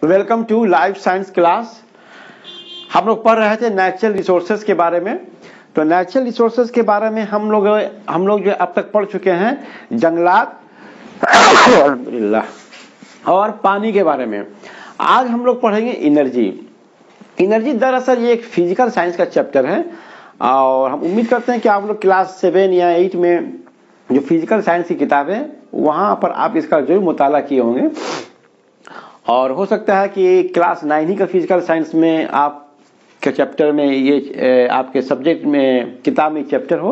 Welcome to life science class. हम लोग पढ़ रहे थे नेचुरल रिसोर्सेज के बारे में। तो नेचुरल रिसोर्सेज के बारे में हम लोग जो अब तक पढ़ चुके हैं जंगलात और पानी के बारे में। आज हम लोग पढ़ेंगे एनर्जी। एनर्जी दरअसल ये एक फिजिकल साइंस का चैप्टर है और हम उम्मीद करते हैं कि आप लोग क्लास 7 या 8 में जो फिजिकल साइंस की किताब है वहां पर आप इसका जरूर मुताला किए होंगे और हो सकता है कि क्लास 9 ही का फिजिकल साइंस में आप के चैप्टर में ये आपके सब्जेक्ट में किताब में चैप्टर हो,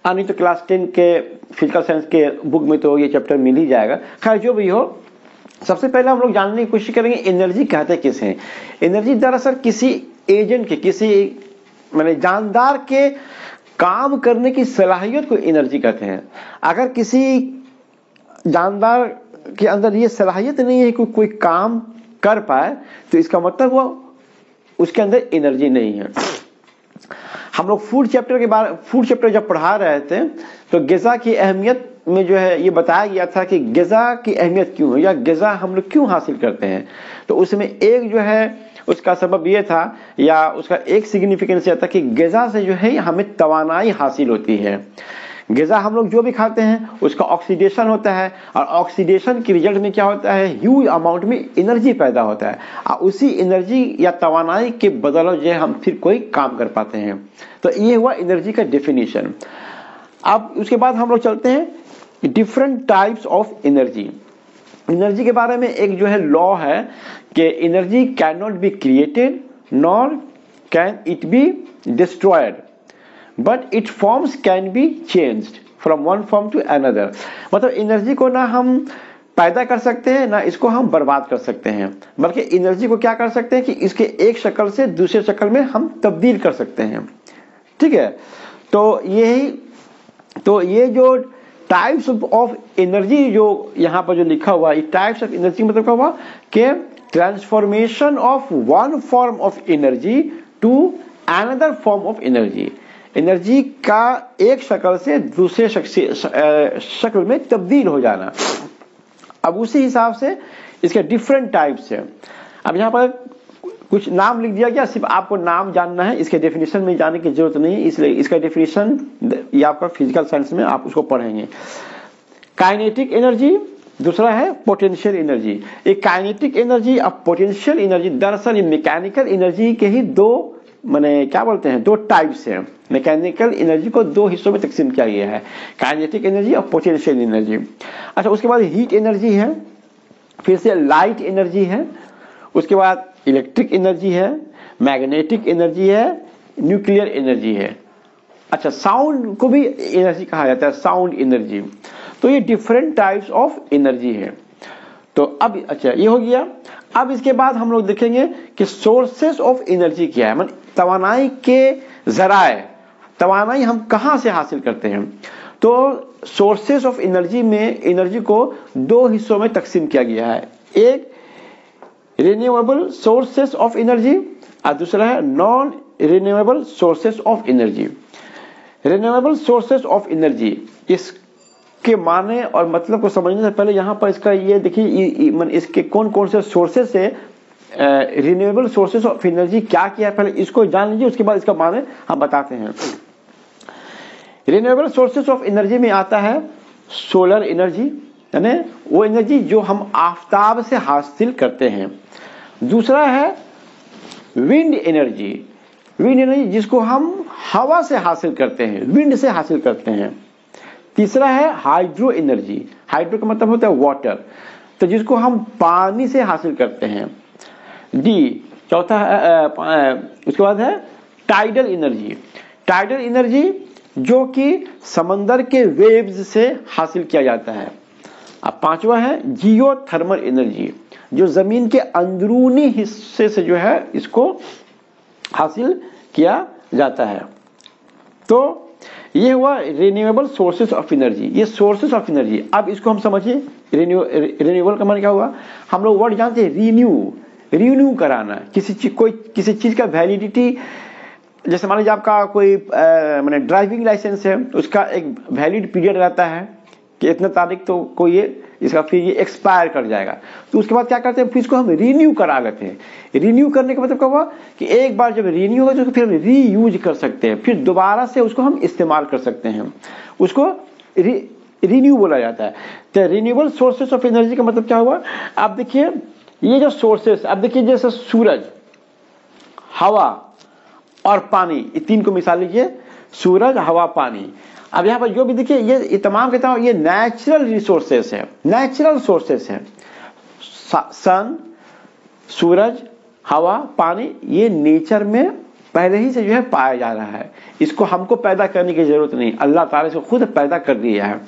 और नहीं तो क्लास 10 के फिजिकल साइंस के बुक में तो ये चैप्टर मिल ही जाएगा। खैर जो भी हो, सबसे पहले हम लोग जानने की कोशिश करेंगे एनर्जी कहते किसे हैं। एनर्जी दरअसल किसी एजेंट के, किसी माने जानदार के काम करने की सलाहियत को एनर्जी कहते हैं। अगर किसी जानदार के अंदर ये सलाहियत नहीं है कि कोई काम कर पाए तो इसका मतलब वो उसके अंदर एनर्जी नहीं है। हम लोग फूड चैप्टर जब पढ़ा रहे थे तो ग़िज़ा की अहमियत में जो है ये बताया गया था कि ग़िज़ा की अहमियत क्यों है या ग़िज़ा हम लोग क्यों हासिल करते हैं। तो उसमें एक जो है उसका सबब ये था या उसका एक सिग्निफिकेंस ये था कि ग़िज़ा से जो है हमें तवानाई हासिल होती है। ग़िज़ा हम लोग जो भी खाते हैं उसका ऑक्सीडेशन होता है और ऑक्सीडेशन के रिजल्ट में क्या होता है, ह्यूज अमाउंट में एनर्जी पैदा होता है और उसी एनर्जी या तवानाई के बदौलत जो है हम फिर कोई काम कर पाते हैं। तो ये हुआ एनर्जी का डेफिनेशन। अब उसके बाद हम लोग चलते हैं different types of energy. Energy के बारे में एक जो है लॉ है कि energy can not be created nor can it be destroyed but it forms can be changed from one form to another. मतलब एनर्जी को ना हम पैदा कर सकते हैं ना इसको हम बर्बाद कर सकते हैं, बल्कि एनर्जी को क्या कर सकते हैं कि इसके एक शक्ल से दूसरे शक्ल में हम तब्दील कर सकते हैं। ठीक है, तो ये जो टाइप्स ऑफ एनर्जी जो यहाँ पर जो लिखा हुआ है, टाइप्स ऑफ एनर्जी मतलब क्या हुआ कि transformation of one form of energy to another form of energy. Energy का एक शक्ल से दूसरे शक्ल में तब्दील हो जाना। अब उसी हिसाब से इसके डिफरेंट टाइप्स है। अब यहाँ पर कुछ नाम लिख दिया गया, सिर्फ आपको नाम जानना है, इसके डेफिनेशन में जाने की जरूरत नहीं है, इसलिए इसका डेफिनेशन ये आपका फिजिकल साइंस में आप उसको पढ़ेंगे। काइनेटिक एनर्जी, दूसरा है पोटेंशियल एनर्जी। एक काइनेटिक एनर्जी और पोटेंशियल एनर्जी दरअसल मैकेनिकल एनर्जी के ही दो माने क्या बोलते हैं दो टाइप्स हैं। मैकेनिकल एनर्जी को दो हिस्सों में तकसीम किया गया है, काइनेटिक एनर्जी और पोटेंशियल एनर्जी। अच्छा, उसके बाद हीट एनर्जी है, फिर से लाइट एनर्जी है, उसके बाद इलेक्ट्रिक एनर्जी है, मैग्नेटिक एनर्जी है, न्यूक्लियर एनर्जी है। अच्छा, साउंड को भी एनर्जी कहा जाता है, साउंड एनर्जी। तो ये डिफरेंट टाइप्स ऑफ एनर्जी है। तो अब अच्छा ये हो गया। अब इसके बाद हम लोग देखेंगे कि सोर्सेस ऑफ एनर्जी क्या है, मतलब तवानाई के जराए, तवानाई हम कहां से हासिल करते हैं। तो सोर्सेस ऑफ एनर्जी में एनर्जी को दो हिस्सों में तकसीम किया गया है, एक रिन्यूएबल सोर्सेस ऑफ एनर्जी और दूसरा है non renewable sources of energy. Renewable sources of energy इसके माने और मतलब को समझने से पहले यहाँ पर इसका ये देखिए इसके कौन कौन से सोर्सेस से रिन्यूएबल सोर्सेस ऑफ एनर्जी क्या है, पहले इसको जान लीजिए, उसके बाद इसका माने हम बताते हैं। रिन्यूएबल सोर्सेस ऑफ एनर्जी में आता है सोलर एनर्जी, यानी वो एनर्जी जो हम आफताब से हासिल करते हैं। दूसरा है विंड एनर्जी, विंड एनर्जी जिसको हम हवा से हासिल करते हैं, विंड से हासिल करते हैं। तीसरा है हाइड्रो एनर्जी, हाइड्रो का मतलब होता है वाटर, तो जिसको हम पानी से हासिल करते हैं। चौथा उसके बाद है टाइडल एनर्जी, टाइडल एनर्जी जो कि समंदर के वेव्स से हासिल किया जाता है। अब पांचवा है जियोथर्मल एनर्जी, जो जमीन के अंदरूनी हिस्से से जो है इसको हासिल किया जाता है। तो ये हुआ रिन्यूएबल सोर्सेस ऑफ एनर्जी, ये सोर्सेस ऑफ एनर्जी। अब इसको हम समझिए, रिन्यूएबल का मतलब क्या हुआ, हम लोग वर्ड जानते हैं रिन्यू कराना, किसी चीज का वैलिडिटी। जैसे मान लीजिए आपका कोई ड्राइविंग लाइसेंस है, उसका एक वैलिड पीरियड रहता है कि इतना तारीख तो कोई ये इसका फिर ये एक्सपायर कर जाएगा। तो उसके बाद क्या करते हैं, फिर इसको हम रीन्यू करा लेते हैं। रीन्यू करने का मतलब क्या हुआ कि एक बार जब रीन्यू होगा तो फिर हम रीयूज कर सकते हैं, फिर दोबारा से उसको हम इस्तेमाल कर सकते हैं, उसको रीन्यू बोला जाता है। तो रिन्यूएबल सोर्सेस ऑफ एनर्जी का मतलब क्या हुआ, आप देखिए ये जो सोर्सेस, आप देखिए जैसे सूरज, हवा और पानी, ये तीन को मिसाल लीजिए, सूरज, हवा, पानी। अब यहाँ पर जो भी देखिए ये तमाम के तमाम ये नेचुरल रिसोर्सेस है, नेचुरल सोर्सेस है। सन, सूरज, हवा, पानी, ये नेचर में पहले ही से जो है पाया जा रहा है, इसको हमको पैदा करने की जरूरत नहीं, अल्लाह ताला इसको खुद पैदा कर दिया है।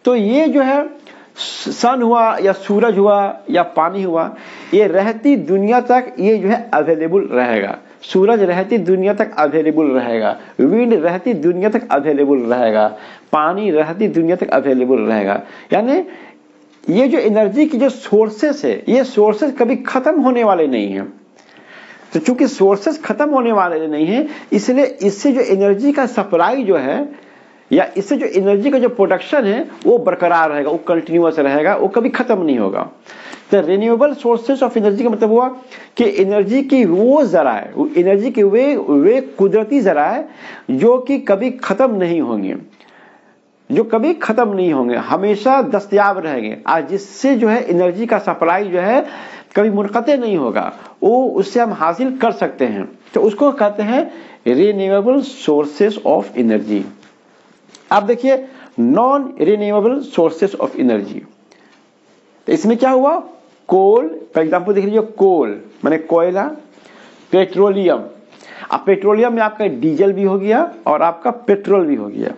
तो ये जो है सन हुआ या सूरज हुआ या पानी हुआ, ये रहती दुनिया तक ये जो है अवेलेबल रहेगा। सूरज रहती दुनिया तक अवेलेबल रहेगा, विंड रहती दुनिया तक अवेलेबल रहेगा, पानी रहती दुनिया तक अवेलेबल रहेगा। यानी ये जो एनर्जी की जो सोर्सेस है, ये सोर्सेस कभी खत्म होने वाले नहीं है। तो चूंकि सोर्सेस खत्म होने वाले नहीं है, इसलिए इससे जो एनर्जी का सप्लाई जो है या इससे जो एनर्जी का जो प्रोडक्शन है वो बरकरार रहेगा, वो कंटिन्यूअस रहेगा, वो कभी खत्म नहीं होगा। तो रिन्यूएबल सोर्सेस ऑफ एनर्जी का मतलब हुआ कि एनर्जी की वो जराए, एनर्जी के वे कुदरती जराए जो कि कभी खत्म नहीं होंगे, जो कभी खत्म नहीं होंगे, हमेशा दस्तयाब रहेंगे, आज जिससे जो है एनर्जी का सप्लाई जो है कभी मुनक़ते नहीं होगा, वो उससे हम हासिल कर सकते हैं। तो उसको कहते हैं रिन्यूएबल सोर्सेस ऑफ एनर्जी। आप देखिए non renewable sources of energy, तो इसमें क्या हुआ, कोल, फॉर एग्जांपल देख लीजिए, कोल माने कोयला, पेट्रोलियम। अब पेट्रोलियम में आपका डीजल भी हो गया और आपका पेट्रोल भी हो गया।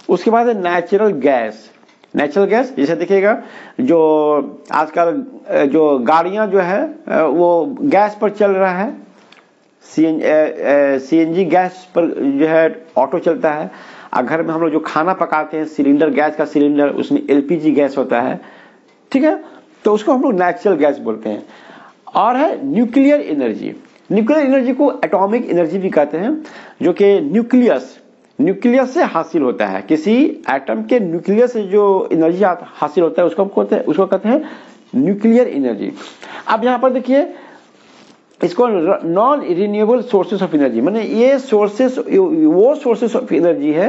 उसके बाद है नेचुरल गैस। नेचुरल गैस जैसे देखिएगा जो आजकल जो गाड़ियां जो है वो गैस पर चल रहा है, सीएनजी गैस पर जो है ऑटो चलता है। घर में हम लोग जो खाना पकाते हैं, सिलेंडर, गैस का सिलेंडर, उसमें एलपीजी गैस होता है, ठीक है, तो उसको हम लोग नेचुरल गैस बोलते हैं। और है न्यूक्लियर एनर्जी। न्यूक्लियर एनर्जी को एटॉमिक एनर्जी भी कहते हैं, जो कि न्यूक्लियस से हासिल होता है, किसी एटम के न्यूक्लियस से जो एनर्जी हासिल होता है उसको कहते हैं न्यूक्लियर एनर्जी। अब यहाँ पर देखिए इसको non renewable sources of energy, माने ये सोर्सेस वो सोर्सेस ऑफ एनर्जी है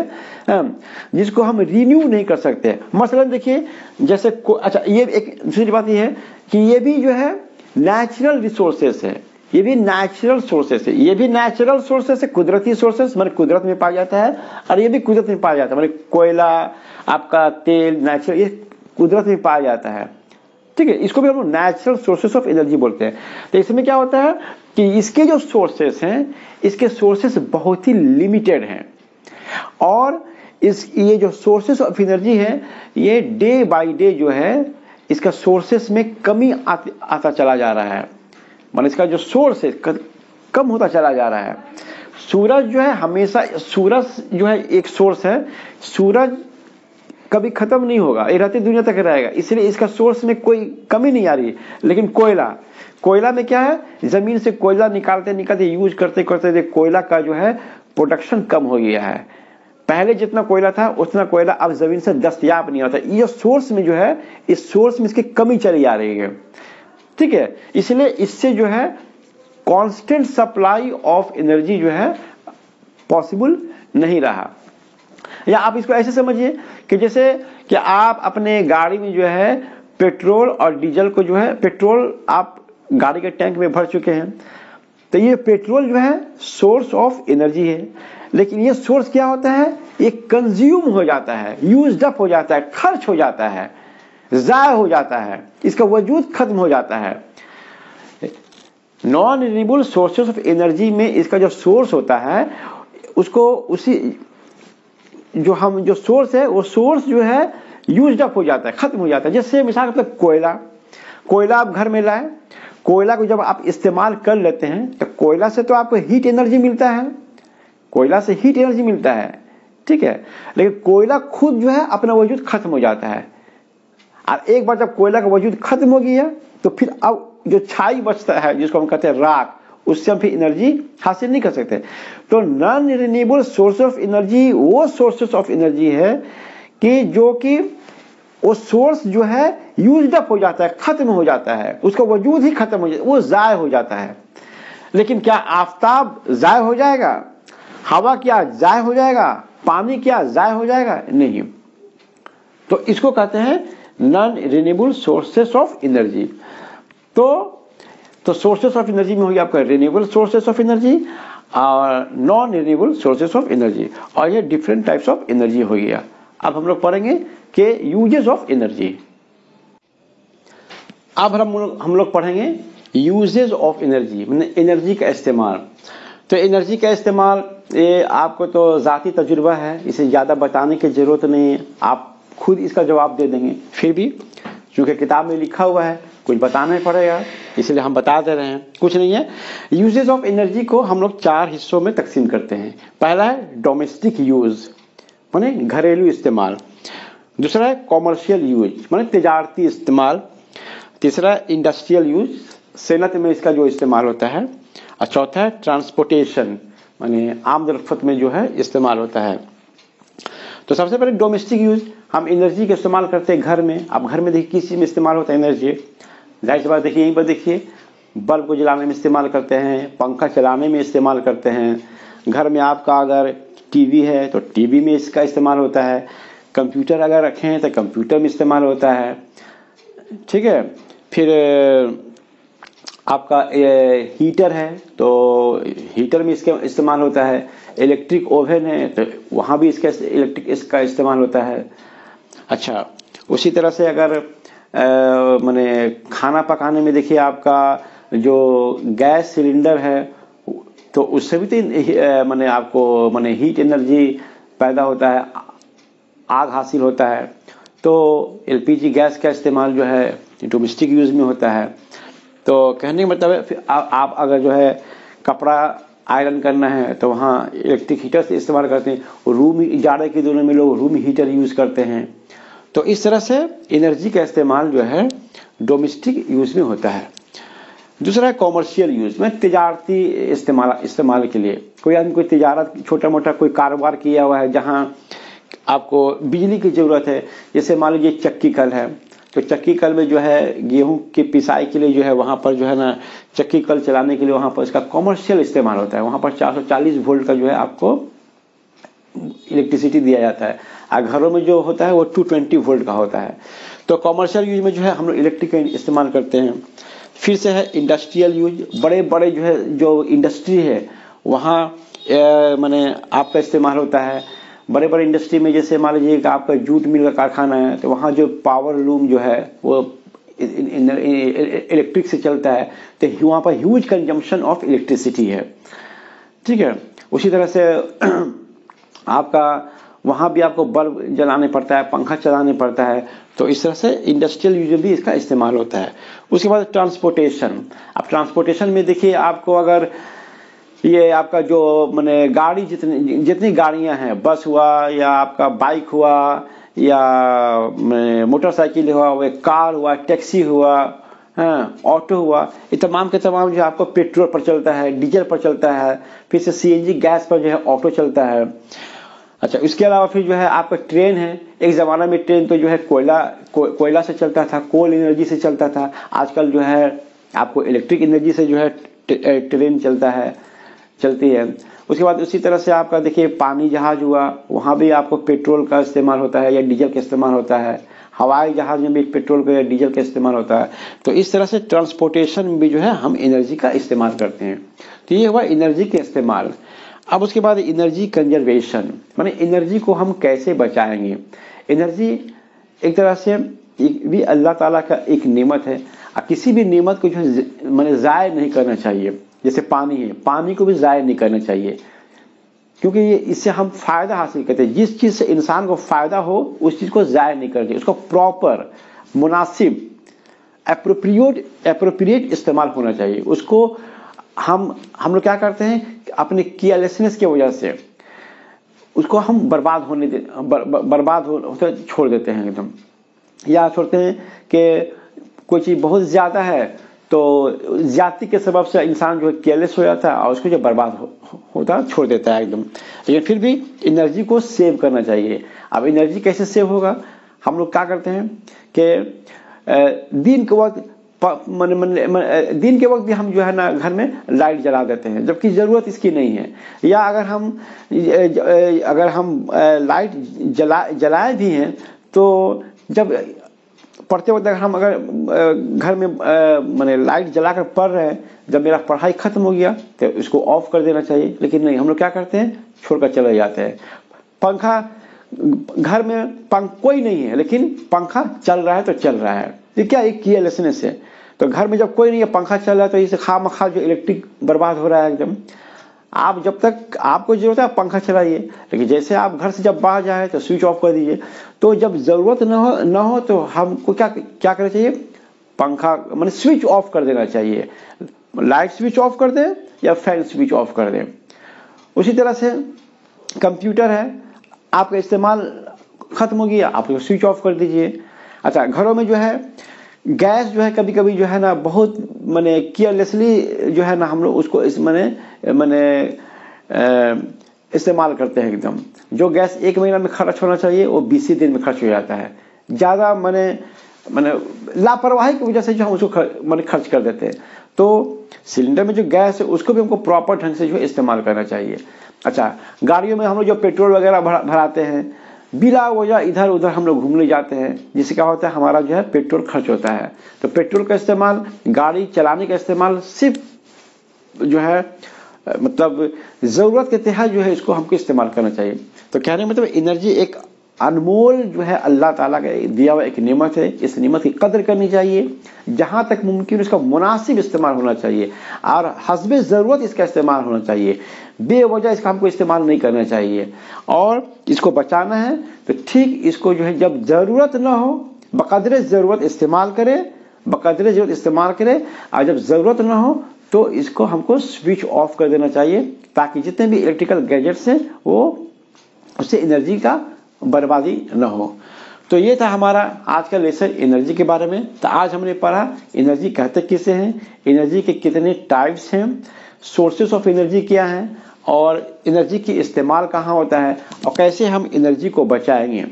जिसको हम रिन्यू नहीं कर सकते। मसलन देखिए जैसे अच्छा, ये एक दूसरी बात ये है कि ये भी जो है नेचुरल रिसोर्सेस है, ये भी नेचुरल सोर्सेस है, ये भी नेचुरल सोर्सेस है, कुदरती सोर्सेस, माने कुदरत में पाया जाता है, और ये भी कुदरत में पाया जाता है, माने कोयला, आपका तेल, नेचुरल, ये कुदरत में पाया जाता है, ठीक है। इसको भी हम लोग नेचुरल सोर्सेस ऑफ एनर्जी बोलते हैं। तो इसमें क्या होता है कि इसके जो सोर्सेस हैं, इसके सोर्सेस बहुत ही लिमिटेड हैं, और ये जो सोर्सेस ऑफ एनर्जी है ये डे बाय डे जो है इसका सोर्सेस में कमी आता चला जा रहा है, माने इसका जो सोर्स है कम होता चला जा रहा है। सूरज जो है हमेशा, सूरज जो है एक सोर्स है, सूरज कभी खत्म नहीं होगा, ये रहती दुनिया तक रहेगा, इसलिए इसका सोर्स में कोई कमी नहीं आ रही। लेकिन कोयला में क्या है, जमीन से कोयला निकालते यूज करते कोयला का जो है प्रोडक्शन कम हो गया है। पहले जितना कोयला था उतना कोयला अब जमीन से दस्तयाब नहीं होता, ये सोर्स में जो है, इस सोर्स में इसकी कमी चली आ रही है, ठीक है। इसलिए इससे जो है कांस्टेंट सप्लाई ऑफ एनर्जी जो है पॉसिबल नहीं रहा। या आप इसको ऐसे समझिए कि जैसे कि आप अपने गाड़ी में जो है पेट्रोल और डीजल को जो है, पेट्रोल आप गाड़ी के टैंक में भर चुके हैं, तो ये पेट्रोल जो है सोर्स ऑफ एनर्जी है, लेकिन ये सोर्स क्या होता है, ये कंज्यूम हो जाता है, यूज्ड अप हो जाता है, खर्च हो जाता है, जाया हो जाता है, इसका वजूद खत्म हो जाता है। Non renewable sources of energy में इसका जो सोर्स होता है उसको उसी जो सोर्स है वो सोर्स जो है यूज्ड अप हो जाता है, खत्म हो जाता है। जैसे मिसाल मतलब कोयला आप घर में लाए, कोयला को जब आप इस्तेमाल कर लेते हैं तो कोयला से तो आपको हीट एनर्जी मिलता है, कोयला से हीट एनर्जी मिलता है, ठीक है, लेकिन कोयला खुद जो है अपना वजूद खत्म हो जाता है। और एक बार जब कोयला का वजूद खत्म हो गया तो फिर अब जो छाई बचता है, जिसको हम कहते हैं राख, उससे हम फिर एनर्जी हासिल नहीं कर सकते। तो non renewable source of energy वो सोर्सेस ऑफ एनर्जी है कि जो कि वो सोर्स जो है यूज्ड अप हो जाता है, खत्म हो जाता है, उसका वजूद ही खत्म हो जाता है, वो ज़ाय हो जाता है। लेकिन क्या आफताब ज़ाय हो जाएगा? हवा क्या ज़ाय हो जाएगा? पानी क्या ज़ाय हो जाएगा? नहीं। तो इसको कहते हैं non renewable sources of energy. तो सोर्सेस ऑफ एनर्जी में हो गया आपका रिन्यूएबल सोर्सेस ऑफ एनर्जी और non renewable sources of energy, और ये डिफरेंट टाइप्स ऑफ एनर्जी हो गया। अब हम लोग पढ़ेंगे कि यूजेस ऑफ एनर्जी। अब हम लोग पढ़ेंगे यूजेस ऑफ एनर्जी, मतलब एनर्जी का इस्तेमाल। तो एनर्जी का इस्तेमाल ये आपको तो ज़ाती तजुर्बा है, इसे ज़्यादा बताने की ज़रूरत नहीं है, आप खुद इसका जवाब दे देंगे। फिर भी चूँकि किताब में लिखा हुआ है, कुछ बताना ही पड़ेगा, इसलिए हम बता दे रहे हैं। कुछ नहीं है, यूजेस ऑफ एनर्जी को हम लोग 4 हिस्सों में तकसीम करते हैं। पहला है डोमेस्टिक यूज़, माने घरेलू इस्तेमाल। दूसरा है कॉमर्शियल यूज, माने तिजारती इस्तेमाल। तीसरा इंडस्ट्रियल यूज, सेनत में इसका जो इस्तेमाल होता है। और चौथा है ट्रांसपोर्टेशन, माने आमदरफत में जो है इस्तेमाल होता है। तो सबसे पहले डोमेस्टिक यूज, हम एनर्जी का इस्तेमाल करते हैं घर में। अब घर में देखिए किस चीज़ में इस्तेमाल होता है एनर्जी, जाहिर सी बात देखिए यहीं पर देखिए बल्ब को जलाने में इस्तेमाल करते हैं, पंखा चलाने में इस्तेमाल करते हैं। घर में आपका अगर टीवी है तो टीवी में इसका इस्तेमाल होता है। कंप्यूटर अगर रखे हैं तो कंप्यूटर में इस्तेमाल होता है, ठीक है। फिर आपका हीटर है तो हीटर में इसका इस्तेमाल होता है। इलेक्ट्रिक ओवन है तो वहाँ भी इसका इस्तेमाल होता है। अच्छा, उसी तरह से अगर माने खाना पकाने में देखिए आपका जो गैस सिलेंडर है तो उससे भी तो माने आपको माने हीट एनर्जी पैदा होता है, आग हासिल होता है। तो एलपीजी गैस का इस्तेमाल जो है डोमेस्टिक यूज़ में होता है। तो कहने का मतलब है आप अगर जो है कपड़ा आयरन करना है तो वहाँ इलेक्ट्रिक हीटर से इस्तेमाल करते हैं। रूम जाड़े के दिनों में लोग रूम हीटर यूज़ करते हैं। तो इस तरह से एनर्जी का इस्तेमाल जो है डोमेस्टिक यूज़ में होता है। दूसरा है कॉमर्शियल यूज़ में तिजारती इस्तेमाल के लिए। कोई आदमी कोई तिजारत छोटा मोटा कोई कारोबार किया हुआ है जहाँ आपको बिजली की ज़रूरत है, जैसे मान लीजिए चक्की कल है तो चक्की कल में जो है गेहूं की पिसाई के लिए जो है वहाँ पर जो है ना चक्की कल चलाने के लिए वहाँ पर इसका कॉमर्शियल इस्तेमाल होता है। वहाँ पर 440 वोल्ट का जो है आपको इलेक्ट्रिसिटी दिया जाता है, और घरों में जो होता है वो 220 वोल्ट का होता है। तो कॉमर्शियल यूज में जो है हम लोग इलेक्ट्रिक का इस्तेमाल करते हैं। फिर से है इंडस्ट्रियल यूज, बड़े बड़े जो है जो इंडस्ट्री है वहाँ माने आपका इस्तेमाल होता है। बड़े बड़े इंडस्ट्री में जैसे मान लीजिए कि आपका जूट मिल का कारखाना है तो वहाँ जो पावर लूम जो है वो इलेक्ट्रिक से चलता है, तो वहाँ पर ह्यूज कंजम्पशन ऑफ इलेक्ट्रिसिटी है, ठीक है। उसी तरह से आपका वहाँ भी आपको बल्ब जलाने पड़ता है, पंखा चलाने पड़ता है। तो इस तरह से इंडस्ट्रियल यूज में भी इसका इस्तेमाल होता है। उसके बाद ट्रांसपोर्टेशन। अब ट्रांसपोर्टेशन में देखिए आपको अगर ये आपका जो माने गाड़ी जितनी गाड़ियां हैं, बस हुआ या आपका बाइक हुआ या मोटरसाइकिल हुआ, वो कार हुआ, टैक्सी हुआ, ऑटो हुआ, ये तमाम के तमाम जो आपको पेट्रोल पर चलता है, डीजल पर चलता है। फिर से सीएनजी गैस पर जो है ऑटो चलता है। अच्छा, इसके अलावा फिर जो है आपका ट्रेन है। एक ज़माना में ट्रेन तो जो है कोयला से चलता था, कोल एनर्जी से चलता था। आजकल जो है आपको इलेक्ट्रिक एनर्जी से जो है ट्रेन चलती है। उसके बाद उसी तरह से आपका देखिए पानी जहाज हुआ, वहाँ भी आपको पेट्रोल का इस्तेमाल होता है या डीजल का इस्तेमाल होता है। हवाई जहाज में भी पेट्रोल का या डीजल का इस्तेमाल होता है। तो इस तरह से ट्रांसपोर्टेशन में भी जो है हम एनर्जी का इस्तेमाल करते हैं। तो ये हुआ एनर्जी के इस्तेमाल। अब उसके बाद एनर्जी कंजर्वेशन, माने एनर्जी को हम कैसे बचाएंगे। एनर्जी एक तरह से भी अल्लाह ताला का एक नेमत है, और किसी भी नेमत को जो है माने ज़ाय नहीं करना चाहिए। जैसे पानी है, पानी को भी ज़ाय नहीं करना चाहिए, क्योंकि इससे हम फायदा हासिल करते हैं। जिस चीज़ से इंसान को फायदा हो उस चीज़ को ज़ाय नहीं करना चाहिए। उसको प्रॉपर, मुनासिब, एप्रोप्रिएट इस्तेमाल होना चाहिए। उसको हम लोग क्या करते हैं, अपने केयरलेसनेस की वजह से उसको हम बर्बाद होते छोड़ देते हैं एकदम, या छोड़ते हैं कि कोई चीज़ बहुत ज़्यादा है तो ज्यादती के सबब से इंसान जो है केयरलेस हो जाता है और उसको जो बर्बाद होता है छोड़ देता है एकदम। लेकिन फिर भी एनर्जी को सेव करना चाहिए। अब एनर्जी कैसे सेव होगा, हम लोग क्या करते हैं कि दिन के वक्त दिन के वक्त भी हम जो है ना घर में लाइट जला देते हैं, जबकि ज़रूरत इसकी नहीं है। या अगर हम लाइट जलाए भी हैं तो जब पढ़ते वक्त अगर घर में लाइट जलाकर पढ़ रहे हैं, जब मेरा पढ़ाई खत्म हो गया तो इसको ऑफ कर देना चाहिए। लेकिन नहीं, हम लोग क्या करते हैं, छोड़कर चले जाते हैं। पंखा घर में कोई नहीं है लेकिन पंखा चल रहा है तो चल रहा है, ये क्या एक केयरलेसनेस है। तो घर में जब कोई नहीं है, पंखा चल रहा है, तो इसे खामखा जो इलेक्ट्रिक बर्बाद हो रहा है एकदम। आप जब तक आपको जरूरत है पंखा चलाइए, लेकिन जैसे आप घर से जब बाहर जाए तो स्विच ऑफ कर दीजिए। तो जब जरूरत न हो तो हमको क्या करना चाहिए, पंखा स्विच ऑफ कर देना चाहिए। लाइट स्विच ऑफ कर दें या फैन स्विच ऑफ कर दें। उसी तरह से कंप्यूटर है, आपका इस्तेमाल खत्म हो गया, आप उसको स्विच ऑफ कर दीजिए। अच्छा, घरों में जो है गैस जो है कभी कभी जो है ना बहुत केयरलेसली जो है ना हम लोग उसको इस्तेमाल करते हैं एकदम। जो गैस 1 महीना में खर्च होना चाहिए वो 20 दिन में खर्च हो जाता है। ज़्यादा लापरवाही की वजह से जो हम उसको खर्च कर देते हैं। तो सिलेंडर में जो गैस है उसको भी हमको प्रॉपर ढंग से जो है इस्तेमाल करना चाहिए। अच्छा, गाड़ियों में हम लोग जो पेट्रोल वगैरह भराते हैं, बिला वजह इधर उधर हम लोग घूमने जाते हैं, जिससे क्या होता है, हमारा जो है पेट्रोल खर्च होता है। तो पेट्रोल का इस्तेमाल, गाड़ी चलाने का इस्तेमाल सिर्फ जो है ज़रूरत के तहत जो है इसको हमको इस्तेमाल करना चाहिए। तो कहने का मतलब एनर्जी एक अनमोल जो है अल्लाह ताला का दिया हुआ एक नेमत है। इस नेमत की कदर करनी चाहिए, जहाँ तक मुमकिन इसका मुनासिब इस्तेमाल होना चाहिए और हस्बे ज़रूरत इसका इस्तेमाल होना चाहिए। बेवजह इसका हमको इस्तेमाल नहीं करना चाहिए। और इसको बचाना है तो ठीक इसको जो है जब ज़रूरत ना हो बकदरे ज़रूरत इस्तेमाल करें, और जब ज़रूरत ना हो तो इसको हमको स्विच ऑफ कर देना चाहिए, ताकि जितने भी इलेक्ट्रिकल गैजेट्स हैं वो उससे एनर्जी का बर्बादी न हो। तो ये था हमारा आज का लेसन एनर्जी के बारे में। तो आज हमने पढ़ा एनर्जी कहते किसे हैं, एनर्जी के कितने टाइप्स हैं, सोर्सेस ऑफ एनर्जी क्या हैं, और एनर्जी की इस्तेमाल कहाँ होता है, और कैसे हम एनर्जी को बचाएंगे।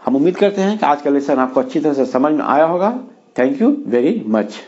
हम उम्मीद करते हैं कि आज का लेसन आपको अच्छी तरह से समझ में आया होगा। Thank you very much.